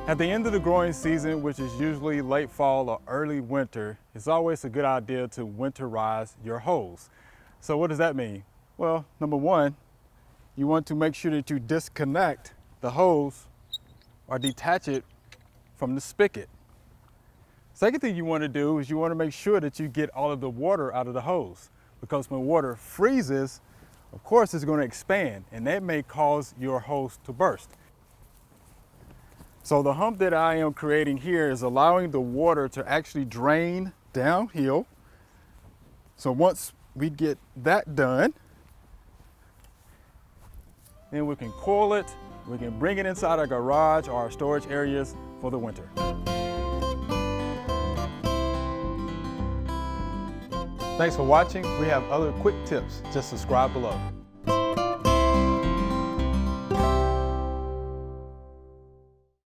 At the end of the growing season, which is usually late fall or early winter, it's always a good idea to winterize your hose. So what does that mean? Well, number one, you want to make sure that you disconnect the hose or detach it from the spigot. Second thing you want to do is you want to make sure that you get all of the water out of the hose, because when water freezes, of course it's going to expand and that may cause your hose to burst. So the hump that I am creating here is allowing the water to actually drain downhill. So once we get that done, then we can coil it, we can bring it inside our garage or our storage areas for the winter. Thanks for watching. We have other quick tips. Just subscribe below.